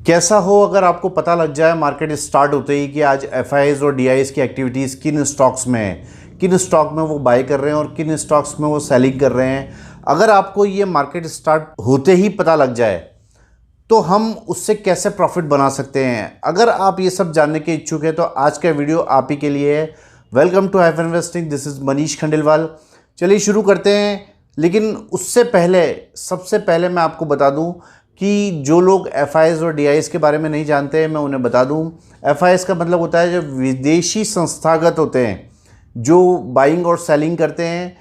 कैसा हो अगर आपको पता लग जाए मार्केट स्टार्ट होते ही कि आज एफआईआईज और डीआईज की एक्टिविटीज़ किन स्टॉक्स में है, किन स्टॉक में वो बाय कर रहे हैं और किन स्टॉक्स में वो सेलिंग कर रहे हैं। अगर आपको ये मार्केट स्टार्ट होते ही पता लग जाए तो हम उससे कैसे प्रॉफिट बना सकते हैं। अगर आप ये सब जानने के इच्छुक हैं तो आज का वीडियो आप ही के लिए है। Welcome to Hife investing, this is Manish Khandelwal. चलिए शुरू करते हैं। लेकिन उससे पहले सबसे पहले मैं आपको बता दूं कि जो लोग एफआईआईज और डीआईज के बारे में नहीं जानते हैं, मैं उन्हें बता दूं। एफआईआईज का मतलब होता है जो विदेशी संस्थागत होते हैं जो बाइंग और सेलिंग करते हैं,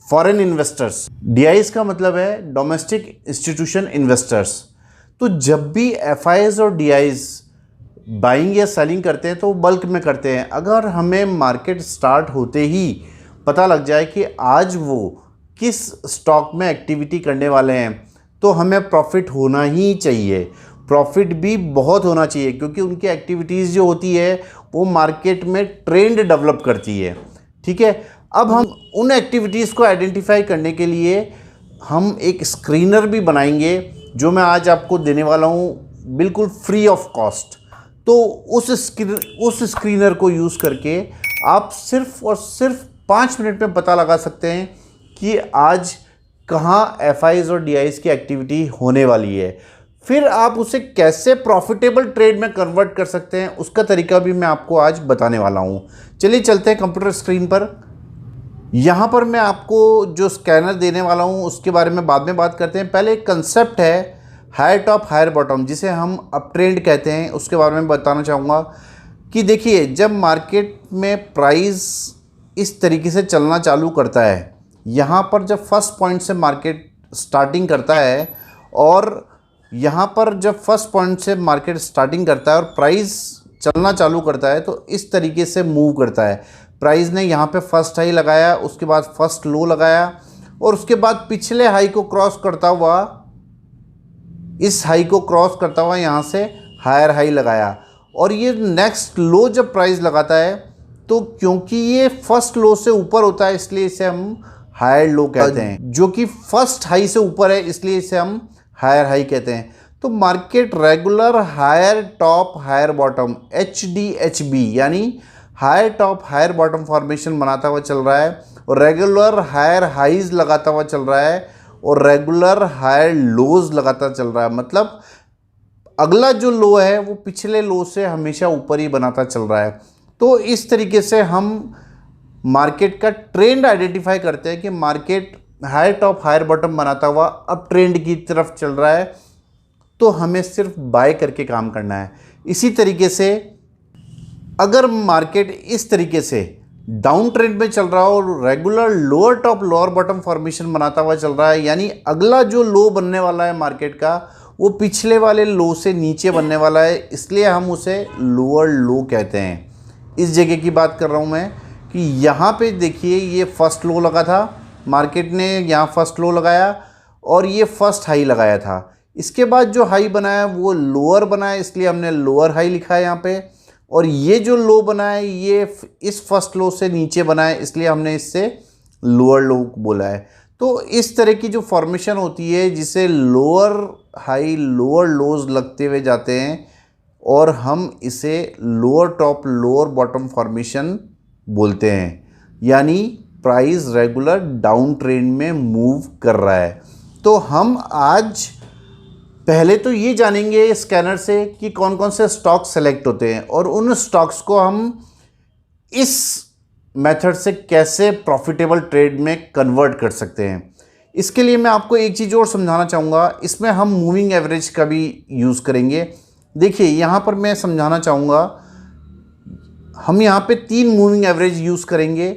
फॉरेन इन्वेस्टर्स। डीआईज का मतलब है डोमेस्टिक इंस्टीट्यूशन इन्वेस्टर्स। तो जब भी एफआईआईज और डीआईज बाइंग या सेलिंग करते हैं तो वो बल्क में करते हैं। अगर हमें मार्केट स्टार्ट होते ही पता लग जाए कि आज वो किस स्टॉक में एक्टिविटी करने वाले हैं तो हमें प्रॉफिट होना ही चाहिए। प्रॉफिट भी बहुत होना चाहिए क्योंकि उनकी एक्टिविटीज़ जो होती है वो मार्केट में ट्रेंड डेवलप करती है। ठीक है, अब हम उन एक्टिविटीज़ को आइडेंटिफाई करने के लिए हम एक स्क्रीनर भी बनाएंगे जो मैं आज आपको देने वाला हूँ बिल्कुल फ्री ऑफ कॉस्ट। तो उस स्क्रीनर को यूज़ करके आप सिर्फ और सिर्फ 5 मिनट में पता लगा सकते हैं कि आज कहाँ एफआईआईज और डीआईज की एक्टिविटी होने वाली है। फिर आप उसे कैसे प्रॉफिटेबल ट्रेड में कन्वर्ट कर सकते हैं उसका तरीका भी मैं आपको आज बताने वाला हूँ। चलिए चलते हैं कंप्यूटर स्क्रीन पर। यहाँ पर मैं आपको जो स्कैनर देने वाला हूँ उसके बारे में बाद में बात करते हैं। पहले एक कंसेप्ट है हायर टॉप हायर बॉटम, जिसे हम अप ट्रेंड कहते हैं, उसके बारे में बताना चाहूँगा कि देखिए जब मार्केट में प्राइस इस तरीके से चलना चालू करता है, यहाँ पर जब फर्स्ट पॉइंट से मार्केट स्टार्टिंग करता है और यहाँ पर जब फर्स्ट पॉइंट से मार्केट स्टार्टिंग करता है और प्राइस चलना चालू करता है तो इस तरीके से मूव करता है। प्राइस ने यहाँ पे फर्स्ट हाई लगाया, उसके बाद फर्स्ट लो लगाया और उसके बाद पिछले हाई को क्रॉस करता हुआ, इस हाई को क्रॉस करता हुआ यहाँ से हायर हाई लगाया। और ये नेक्स्ट लो जब प्राइस लगाता है तो क्योंकि ये फर्स्ट लो से ऊपर होता है इसलिए इसे हम हायर लो कहते हैं, जो कि फर्स्ट हाई से ऊपर है इसलिए इसे हम हायर हाई कहते हैं। तो market regular higher top higher bottom HDHB यानी higher top higher bottom formation बनाता हुआ चल रहा है और रेगुलर हायर हाईज लगाता हुआ चल रहा है और रेगुलर हायर लोज लगाता चल रहा है। मतलब अगला जो लो है वो पिछले लो से हमेशा ऊपर ही बनाता चल रहा है। तो इस तरीके से हम मार्केट का ट्रेंड आइडेंटिफाई करते हैं कि market higher top higher bottom बनाता हुआ अब ट्रेंड की तरफ चल रहा है, तो हमें सिर्फ बाय करके काम करना है। इसी तरीके से अगर मार्केट इस तरीके से डाउन ट्रेंड में चल रहा हो और regular lower top lower bottom formation बनाता हुआ चल रहा है, यानी अगला जो लो बनने वाला है मार्केट का वो पिछले वाले लो से नीचे बनने वाला है, इसलिए हम उसे लोअर लो कहते हैं। इस जगह की बात कर रहा हूँ मैं कि यहाँ पे देखिए ये फर्स्ट लो लगा था, मार्केट ने यहाँ फर्स्ट लो लगाया और ये फर्स्ट हाई लगाया था। इसके बाद जो हाई बनाया वो लोअर बनाया इसलिए हमने लोअर हाई लिखा है यहाँ पे, और ये जो लो बना है ये इस फर्स्ट लो से नीचे बना है इसलिए हमने इससे लोअर लो बोला है। तो इस तरह की जो फॉर्मेशन होती है जिसे लोअर हाई लोअर लोज लगते हुए जाते हैं और हम इसे lower top lower bottom formation बोलते हैं, यानी प्राइस रेगुलर डाउन ट्रेंड में मूव कर रहा है। तो हम आज पहले तो ये जानेंगे स्कैनर से कि कौन कौन से स्टॉक सेलेक्ट होते हैं और उन स्टॉक्स को हम इस मेथड से कैसे प्रॉफिटेबल ट्रेड में कन्वर्ट कर सकते हैं। इसके लिए मैं आपको एक चीज़ और समझाना चाहूँगा, इसमें हम मूविंग एवरेज का भी यूज़ करेंगे। देखिए यहाँ पर मैं समझाना चाहूँगा, हम यहाँ पे 3 मूविंग एवरेज यूज़ करेंगे,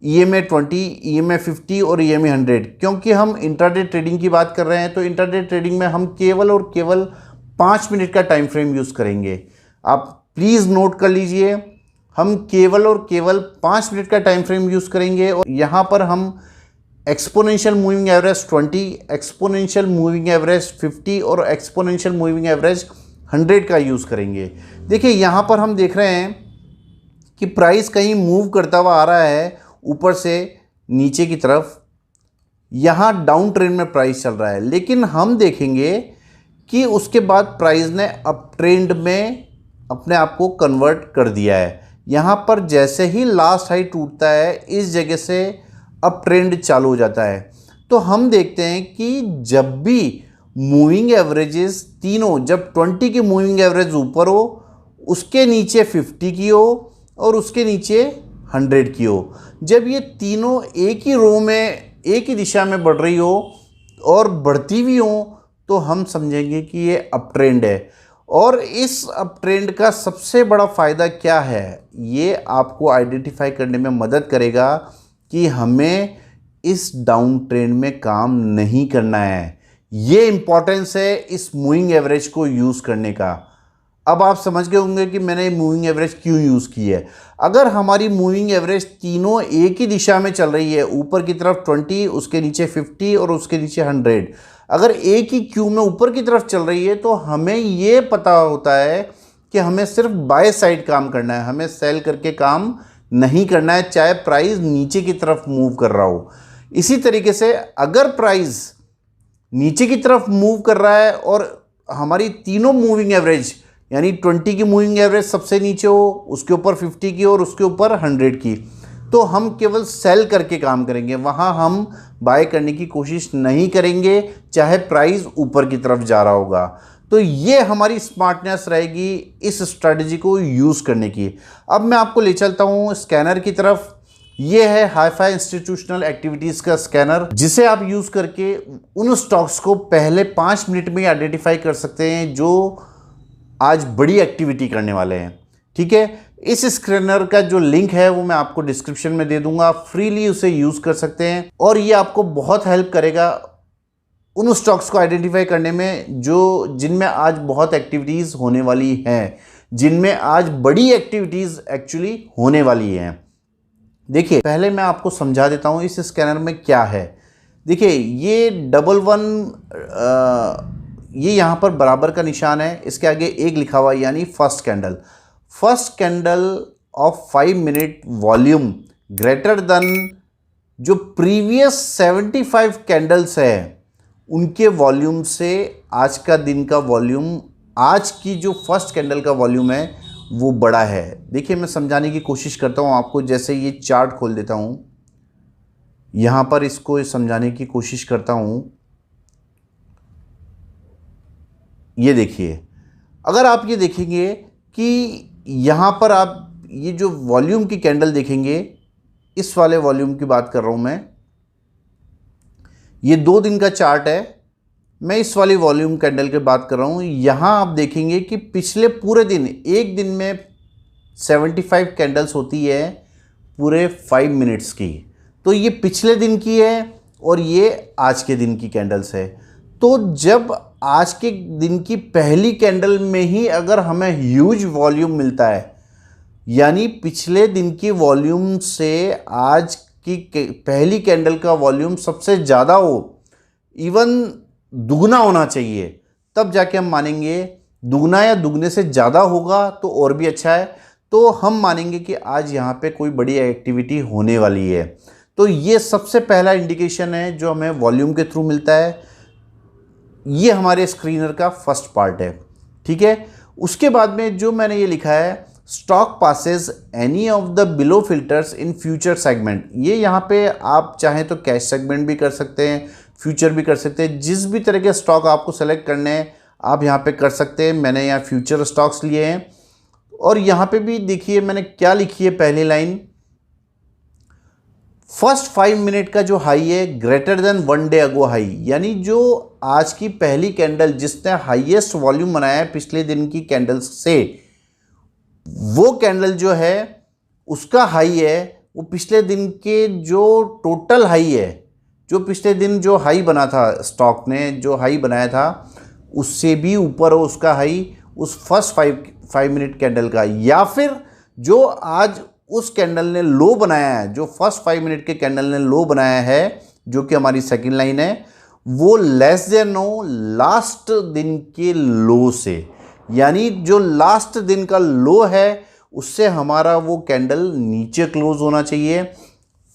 EMA 20, EMA 50 और EMA 100। क्योंकि हम इंट्राडे ट्रेडिंग की बात कर रहे हैं तो इंट्राडे ट्रेडिंग में हम केवल और केवल 5 मिनट का टाइम फ्रेम यूज़ करेंगे। आप प्लीज़ नोट कर लीजिए, हम केवल और केवल 5 मिनट का टाइम फ्रेम यूज़ करेंगे और यहाँ पर हम exponential moving average 20, exponential moving average 50 और एक्सपोनेंशियल मूविंग एवरेज 100 का यूज़ करेंगे। देखिए यहाँ पर हम देख रहे हैं कि प्राइस कहीं मूव करता हुआ आ रहा है ऊपर से नीचे की तरफ, यहाँ डाउन ट्रेंड में प्राइस चल रहा है। लेकिन हम देखेंगे कि उसके बाद प्राइस ने अप ट्रेंड में अपने आप को कन्वर्ट कर दिया है। यहाँ पर जैसे ही लास्ट हाई टूटता है इस जगह से अप ट्रेंड चालू हो जाता है। तो हम देखते हैं कि जब भी मूविंग एवरेजेस तीनों, जब 20 की मूविंग एवरेज ऊपर हो, उसके नीचे 50 की हो और उसके नीचे 100 की हो, जब ये तीनों एक ही रो में एक ही दिशा में बढ़ रही हो और बढ़ती भी हो, तो हम समझेंगे कि ये अप ट्रेंड है। और इस अप ट्रेंड का सबसे बड़ा फ़ायदा क्या है, ये आपको आइडेंटिफाई करने में मदद करेगा कि हमें इस डाउन ट्रेंड में काम नहीं करना है। ये इंपॉर्टेंस है इस मूविंग एवरेज को यूज़ करने का। अब आप समझ गए होंगे कि मैंने मूविंग एवरेज क्यों यूज़ की है। अगर हमारी मूविंग एवरेज तीनों एक ही दिशा में चल रही है, ऊपर की तरफ 20, उसके नीचे 50 और उसके नीचे 100, अगर एक ही क्यू में ऊपर की तरफ चल रही है, तो हमें ये पता होता है कि हमें सिर्फ बाय साइड काम करना है, हमें सेल करके काम नहीं करना है, चाहे प्राइस नीचे की तरफ मूव कर रहा हो। इसी तरीके से अगर प्राइस नीचे की तरफ मूव कर रहा है और हमारी तीनों मूविंग एवरेज, यानी 20 की मूविंग एवरेज सबसे नीचे हो, उसके ऊपर 50 की और उसके ऊपर 100 की, तो हम केवल सेल करके काम करेंगे, वहाँ हम बाय करने की कोशिश नहीं करेंगे, चाहे प्राइस ऊपर की तरफ जा रहा होगा। तो ये हमारी स्मार्टनेस रहेगी इस स्ट्रैटेजी को यूज़ करने की। अब मैं आपको ले चलता हूँ स्कैनर की तरफ। ये है हाईफाई इंस्टीट्यूशनल एक्टिविटीज़ का स्कैनर, जिसे आप यूज़ करके उन स्टॉक्स को पहले 5 मिनट में आइडेंटिफाई कर सकते हैं जो आज बड़ी एक्टिविटी करने वाले हैं। ठीक है, इस स्कैनर का जो लिंक है वो मैं आपको डिस्क्रिप्शन में दे दूंगा, फ्रीली उसे यूज़ कर सकते हैं और ये आपको बहुत हेल्प करेगा उन स्टॉक्स को आइडेंटिफाई करने में जिनमें आज बहुत एक्टिविटीज़ होने वाली हैं, जिनमें आज बड़ी एक्टिविटीज़ एक्चुअली होने वाली हैं। देखिए, पहले मैं आपको समझा देता हूँ इस स्कैनर में क्या है। देखिए, ये 11 ये यहाँ पर बराबर का निशान है, इसके आगे एक लिखा हुआ है, यानी first candle of 5 minute volume greater than जो प्रीवियस 75 कैंडल्स है उनके वॉल्यूम से आज का दिन का वॉल्यूम, आज की जो फर्स्ट कैंडल का वॉल्यूम है वो बड़ा है। देखिए, मैं समझाने की कोशिश करता हूँ आपको, जैसे ये चार्ट खोल देता हूँ, यहाँ पर इसको समझाने की कोशिश करता हूँ। ये देखिए, अगर आप ये देखेंगे कि यहाँ पर आप ये जो वॉल्यूम की कैंडल देखेंगे, इस वाले वॉल्यूम की बात कर रहा हूँ मैं, ये 2 दिन का चार्ट है, मैं इस वाली वॉल्यूम कैंडल की बात कर रहा हूँ। यहाँ आप देखेंगे कि पिछले पूरे दिन, एक दिन में 75 कैंडल्स होती है पूरे 5 मिनट्स की, तो ये पिछले दिन की है और ये आज के दिन की कैंडल्स है। तो जब आज के दिन की पहली कैंडल में ही अगर हमें ह्यूज वॉल्यूम मिलता है, यानी पिछले दिन की वॉल्यूम से आज की पहली कैंडल का वॉल्यूम सबसे ज़्यादा हो, इवन दुगना होना चाहिए, तब जाके हम मानेंगे। दुगना या दुगने से ज़्यादा होगा तो और भी अच्छा है, तो हम मानेंगे कि आज यहाँ पे कोई बड़ी एक्टिविटी होने वाली है। तो ये सबसे पहला इंडिकेशन है जो हमें वॉल्यूम के थ्रू मिलता है। ये हमारे स्क्रीनर का फर्स्ट पार्ट है। ठीक है, उसके बाद में जो मैंने ये लिखा है, stock passes any of the below filters in future segment, ये यहाँ पे आप चाहें तो कैश सेगमेंट भी कर सकते हैं, फ्यूचर भी कर सकते हैं, जिस भी तरह के स्टॉक आपको सेलेक्ट करने हैं आप यहाँ पे कर सकते हैं। मैंने यहाँ फ्यूचर स्टॉक्स लिए हैं और यहाँ पे भी देखिए मैंने क्या लिखी है, पहली लाइन, फर्स्ट 5 मिनट का जो हाई है ग्रेटर देन 1 डे अगो हाई, यानी जो आज की पहली कैंडल जिसने हाईएस्ट वॉल्यूम बनाया है पिछले दिन की कैंडल से, वो कैंडल जो है उसका हाई है वो पिछले दिन के जो टोटल हाई है, जो पिछले दिन जो हाई बना था, स्टॉक ने जो हाई बनाया था उससे भी ऊपर हो उसका हाई, उस फर्स्ट 5 मिनट कैंडल का, या फिर जो आज उस कैंडल ने लो बनाया है, जो फर्स्ट 5 मिनट के कैंडल ने लो बनाया है, जो कि हमारी सेकंड लाइन है, वो लेस देन हो लास्ट दिन के लो से, यानी जो लास्ट दिन का लो है उससे हमारा वो कैंडल नीचे क्लोज होना चाहिए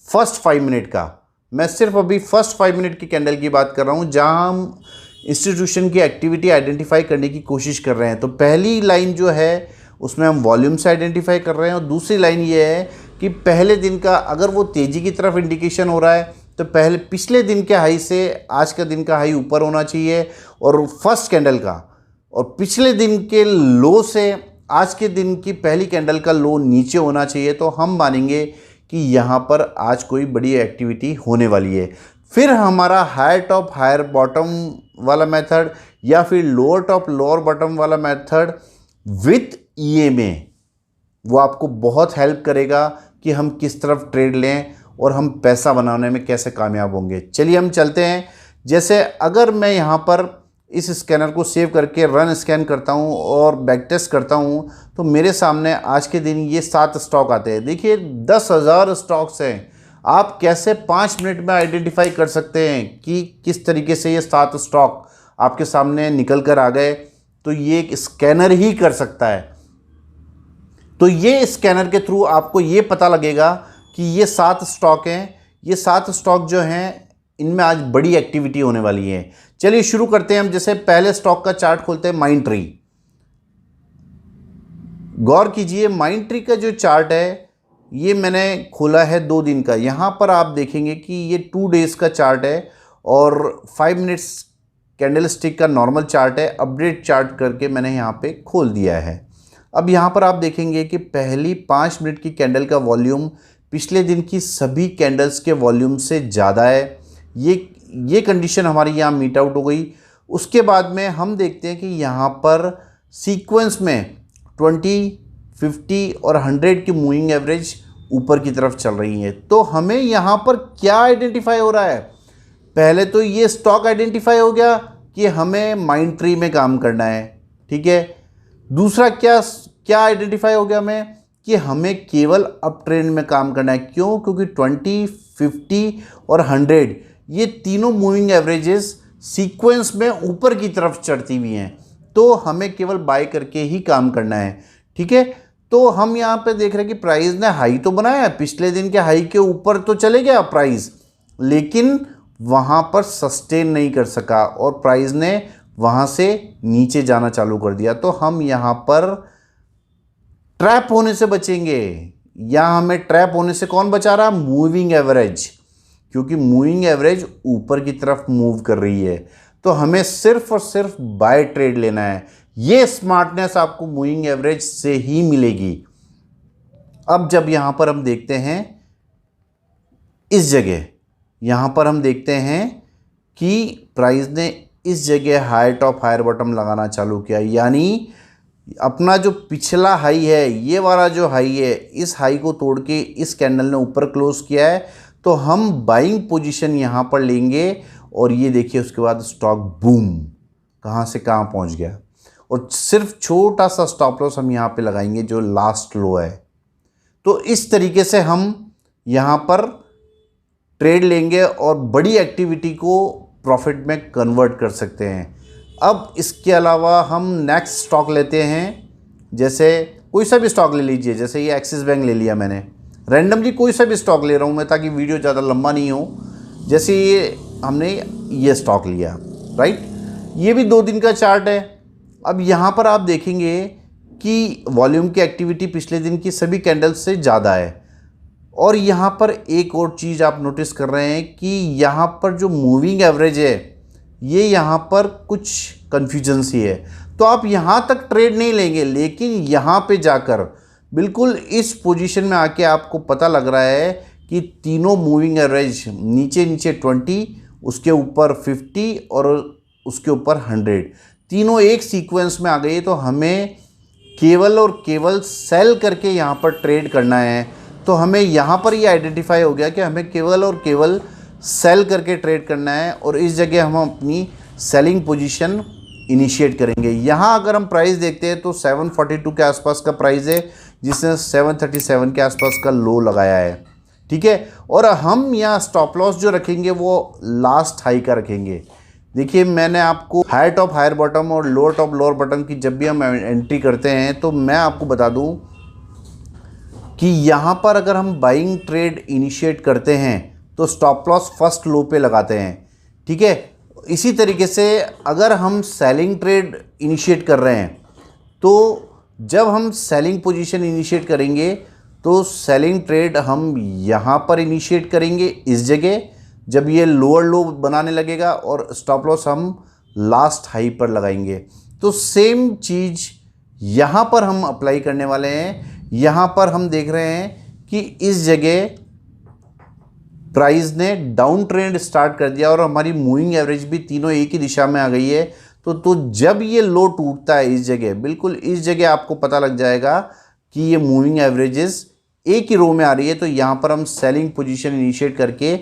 फर्स्ट 5 मिनट का। मैं सिर्फ अभी फर्स्ट 5 मिनट की कैंडल की बात कर रहा हूँ, जहाँ हम इंस्टीट्यूशन की एक्टिविटी आइडेंटिफाई करने की कोशिश कर रहे हैं। तो पहली लाइन जो है उसमें हम वॉल्यूम से आइडेंटिफाई कर रहे हैं, और दूसरी लाइन ये है कि पहले दिन का अगर वो तेज़ी की तरफ इंडिकेशन हो रहा है तो पहले पिछले दिन के हाई से आज का दिन का हाई ऊपर होना चाहिए, और फर्स्ट कैंडल का, और पिछले दिन के लो से आज के दिन की पहली कैंडल का लो नीचे होना चाहिए। तो हम मानेंगे कि यहाँ पर आज कोई बड़ी एक्टिविटी होने वाली है। फिर हमारा हायर टॉप हायर बॉटम वाला मेथड या फिर लोअर टॉप लोअर बॉटम वाला मेथड विथ EMA, वो आपको बहुत हेल्प करेगा कि हम किस तरफ ट्रेड लें और हम पैसा बनाने में कैसे कामयाब होंगे। चलिए हम चलते हैं। जैसे अगर मैं यहाँ पर इस स्कैनर को सेव करके रन स्कैन करता हूँ और बैक टेस्ट करता हूँ तो मेरे सामने आज के दिन ये 7 स्टॉक आते हैं। देखिए 10,000 स्टॉक्स हैं। आप कैसे 5 मिनट में आइडेंटिफाई कर सकते हैं कि किस तरीके से ये 7 स्टॉक आपके सामने निकल कर आ गए? तो ये एक स्कैनर ही कर सकता है। तो ये स्कैनर के थ्रू आपको ये पता लगेगा कि ये 7 स्टॉक हैं। ये 7 स्टॉक जो हैं इनमें आज बड़ी एक्टिविटी होने वाली है। चलिए शुरू करते हैं हम। जैसे पहले स्टॉक का चार्ट खोलते हैं, माइंडट्री। गौर कीजिए, माइंडट्री का जो चार्ट है ये मैंने खोला है 2 दिन का। यहाँ पर आप देखेंगे कि ये 2 डेज़ का चार्ट है और 5 मिनट्स कैंडल स्टिक का नॉर्मल चार्ट है। अपडेट चार्ट करके मैंने यहाँ पे खोल दिया है। अब यहाँ पर आप देखेंगे कि पहली 5 मिनट की कैंडल का वॉल्यूम पिछले दिन की सभी कैंडल्स के वॉल्यूम से ज़्यादा है। ये कंडीशन हमारी यहाँ मीट आउट हो गई। उसके बाद में हम देखते हैं कि यहाँ पर सीक्वेंस में 20, 50 और 100 की मूविंग एवरेज ऊपर की तरफ चल रही है। तो हमें यहाँ पर क्या आइडेंटिफाई हो रहा है? पहले तो ये स्टॉक आइडेंटिफाई हो गया कि हमें माइंडट्री में काम करना है, ठीक है। दूसरा क्या आइडेंटिफाई हो गया हमें कि हमें केवल अप ट्रेंड में काम करना है। क्यों? क्योंकि 20, 50 और 100 ये तीनों मूविंग एवरेजेस सीक्वेंस में ऊपर की तरफ चढ़ती हुई हैं। तो हमें केवल बाय करके ही काम करना है, ठीक है। तो हम यहाँ पे देख रहे हैं कि प्राइस ने हाई तो बनाया है, पिछले दिन के हाई के ऊपर तो चले गया प्राइस, लेकिन वहाँ पर सस्टेन नहीं कर सका और प्राइस ने वहाँ से नीचे जाना चालू कर दिया। तो हम यहाँ पर ट्रैप होने से बचेंगे। यहाँ हमें ट्रैप होने से कौन बचा रहा? मूविंग एवरेज, क्योंकि मूविंग एवरेज ऊपर की तरफ मूव कर रही है। तो हमें सिर्फ और सिर्फ बाय ट्रेड लेना है। ये स्मार्टनेस आपको मूविंग एवरेज से ही मिलेगी। अब जब यहाँ पर हम देखते हैं इस जगह, यहाँ पर हम देखते हैं कि प्राइस ने इस जगह हायर टॉप हायर बॉटम लगाना चालू किया, यानी अपना जो पिछला हाई है, ये वाला जो हाई है, इस हाई को तोड़ के इस कैंडल ने ऊपर क्लोज किया है। तो हम बाइंग पोजीशन यहाँ पर लेंगे और ये देखिए उसके बाद स्टॉक बूम कहाँ से कहाँ पहुँच गया। और सिर्फ छोटा सा स्टॉप लॉस हम यहाँ पे लगाएंगे जो लास्ट लो है। तो इस तरीके से हम यहाँ पर ट्रेड लेंगे और बड़ी एक्टिविटी को प्रॉफिट में कन्वर्ट कर सकते हैं। अब इसके अलावा हम नेक्स्ट स्टॉक लेते हैं। जैसे कोई सा भी स्टॉक ले लीजिए, जैसे ये एक्सिस बैंक ले लिया मैंने, रैंडमली कोई सा भी स्टॉक ले रहा हूँ मैं ताकि वीडियो ज़्यादा लंबा नहीं हो। जैसे ये हमने ये स्टॉक लिया, राइट, ये भी 2 दिन का चार्ट है। अब यहाँ पर आप देखेंगे कि वॉल्यूम की एक्टिविटी पिछले दिन की सभी कैंडल्स से ज़्यादा है। और यहाँ पर एक और चीज़ आप नोटिस कर रहे हैं कि यहाँ पर जो मूविंग एवरेज है ये यहाँ पर कुछ कन्फ्यूजन सी है। तो आप यहाँ तक ट्रेड नहीं लेंगे, लेकिन यहाँ पे जाकर बिल्कुल इस पोजीशन में आके आपको पता लग रहा है कि तीनों मूविंग एवरेज नीचे नीचे 20, उसके ऊपर 50 और उसके ऊपर 100, तीनों एक सीक्वेंस में आ गई। तो हमें केवल और केवल सेल करके यहाँ पर ट्रेड करना है। तो हमें यहाँ पर ये आइडेंटिफाई हो गया कि हमें केवल और केवल सेल करके ट्रेड करना है और इस जगह हम अपनी सेलिंग पोजीशन इनिशिएट करेंगे। यहाँ अगर हम प्राइस देखते हैं तो 742 के आसपास का प्राइस है, जिसने 737 के आसपास का लो लगाया है, ठीक है। और हम यहाँ स्टॉप लॉस जो रखेंगे वो लास्ट हाई का रखेंगे। देखिए मैंने आपको हायर टॉप हायर बॉटम और लोअर टॉप लोअर बॉटम की जब भी हम एंट्री करते हैं तो मैं आपको बता दूं कि यहाँ पर अगर हम बाइंग ट्रेड इनिशिएट करते हैं तो स्टॉप लॉस फर्स्ट लो पे लगाते हैं, ठीक है। इसी तरीके से अगर हम सेलिंग ट्रेड इनिशिएट कर रहे हैं तो जब हम सेलिंग पोजीशन इनिशिएट करेंगे तो सेलिंग ट्रेड हम यहाँ पर इनिशिएट करेंगे इस जगह, जब ये लोअर लो बनाने लगेगा, और स्टॉप लॉस हम लास्ट हाई पर लगाएंगे। तो सेम चीज़ यहाँ पर हम अप्लाई करने वाले हैं। यहाँ पर हम देख रहे हैं कि इस जगह प्राइस ने डाउन ट्रेंड स्टार्ट कर दिया और हमारी मूविंग एवरेज भी तीनों एक ही दिशा में आ गई है। तो जब ये लो टूटता है इस जगह, बिल्कुल इस जगह आपको पता लग जाएगा कि ये मूविंग एवरेजेस एक ही रो में आ रही है। तो यहाँ पर हम सेलिंग पोजीशन इनिशिएट करके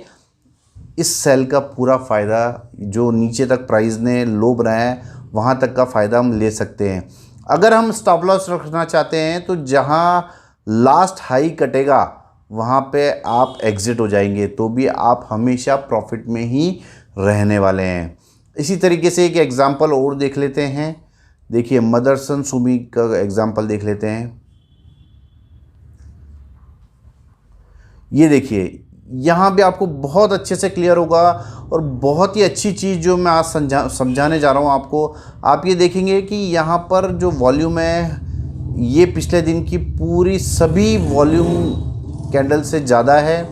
इस सेल का पूरा फ़ायदा, जो नीचे तक प्राइस ने लो बनाया है वहाँ तक का फ़ायदा हम ले सकते हैं। अगर हम स्टॉप लॉस रखना चाहते हैं तो जहाँ लास्ट हाई कटेगा वहाँ पे आप एग्ज़िट हो जाएंगे, तो भी आप हमेशा प्रॉफिट में ही रहने वाले हैं। इसी तरीके से एक एग्ज़ाम्पल और देख लेते हैं। देखिए मदरसन सुमी का एग्ज़ाम्पल देख लेते हैं। ये देखिए यहाँ भी आपको बहुत अच्छे से क्लियर होगा, और बहुत ही अच्छी चीज़ जो मैं आज समझाने जा रहा हूँ आपको। आप ये देखेंगे कि यहाँ पर जो वॉल्यूम है ये पिछले दिन की पूरी सभी वॉल्यूम कैंडल से ज़्यादा है,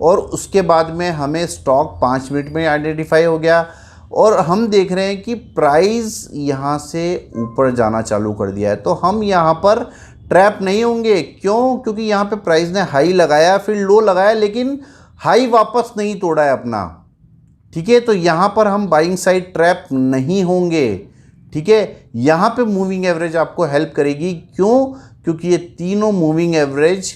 और उसके बाद में हमें स्टॉक 5 मिनट में आइडेंटिफाई हो गया, और हम देख रहे हैं कि प्राइस यहाँ से ऊपर जाना चालू कर दिया है। तो हम यहाँ पर ट्रैप नहीं होंगे। क्यों? क्योंकि यहाँ पे प्राइस ने हाई लगाया, फिर लो लगाया, लेकिन हाई वापस नहीं तोड़ा है अपना। ठीक है, तो यहाँ पर हम बाइंग साइड ट्रैप नहीं होंगे। ठीक है, यहाँ पे मूविंग एवरेज आपको हेल्प करेगी। क्यों? क्योंकि ये तीनों मूविंग एवरेज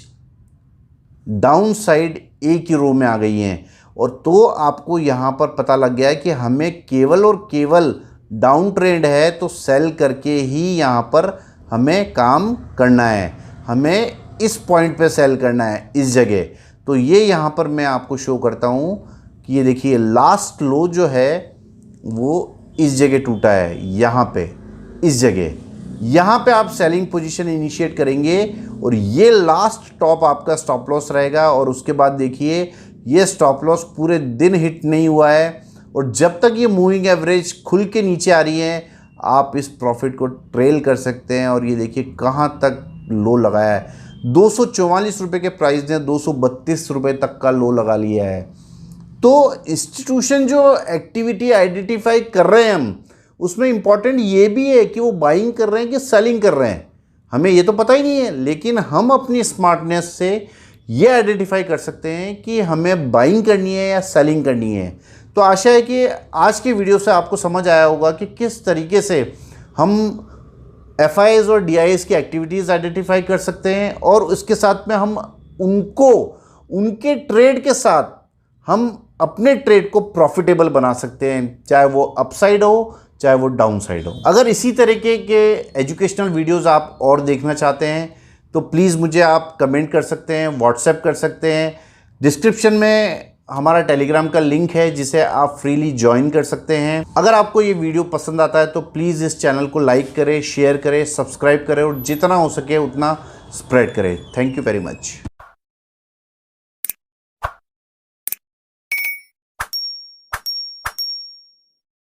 डाउन साइड एक ही रो में आ गई हैं, और तो आपको यहाँ पर पता लग गया है कि हमें केवल और केवल डाउन ट्रेंड है तो सेल करके ही यहाँ पर हमें काम करना है। हमें इस पॉइंट पे सेल करना है, इस जगह। तो ये यहाँ पर मैं आपको शो करता हूँ कि ये देखिए लास्ट लो जो है वो इस जगह टूटा है, यहाँ पे इस जगह। यहाँ पे आप सेलिंग पोजीशन इनिशिएट करेंगे और ये लास्ट टॉप आपका स्टॉप लॉस रहेगा। और उसके बाद देखिए ये स्टॉप लॉस पूरे दिन हिट नहीं हुआ है, और जब तक ये मूविंग एवरेज खुल के नीचे आ रही है आप इस प्रॉफिट को ट्रेल कर सकते हैं। और ये देखिए कहाँ तक लो लगाया है, 244 रुपये के प्राइस ने 232 रुपये तक का लो लगा लिया है। तो इंस्टीट्यूशन जो एक्टिविटी आइडेंटिफाई कर रहे हैं हम, उसमें इम्पॉर्टेंट ये भी है कि वो बाइंग कर रहे हैं कि सेलिंग कर रहे हैं, हमें ये तो पता ही नहीं है। लेकिन हम अपनी स्मार्टनेस से ये आइडेंटिफाई कर सकते हैं कि हमें बाइंग करनी है या सेलिंग करनी है। तो आशा है कि आज की वीडियो से आपको समझ आया होगा कि किस तरीके से हम FIs और DIs की एक्टिविटीज़ आइडेंटिफाई कर सकते हैं, और उसके साथ में हम उनको उनके ट्रेड के साथ हम अपने ट्रेड को प्रॉफिटेबल बना सकते हैं, चाहे वो अपसाइड हो चाहे वो डाउन साइड हो। अगर इसी तरीके के एजुकेशनल वीडियोस आप और देखना चाहते हैं तो प्लीज़ मुझे आप कमेंट कर सकते हैं, व्हाट्सएप कर सकते हैं। डिस्क्रिप्शन में हमारा टेलीग्राम का लिंक है जिसे आप फ्रीली ज्वाइन कर सकते हैं। अगर आपको ये वीडियो पसंद आता है तो प्लीज़ इस चैनल को लाइक करें, शेयर करें, सब्सक्राइब करें, और जितना हो सके उतना स्प्रेड करें। Thank you very much.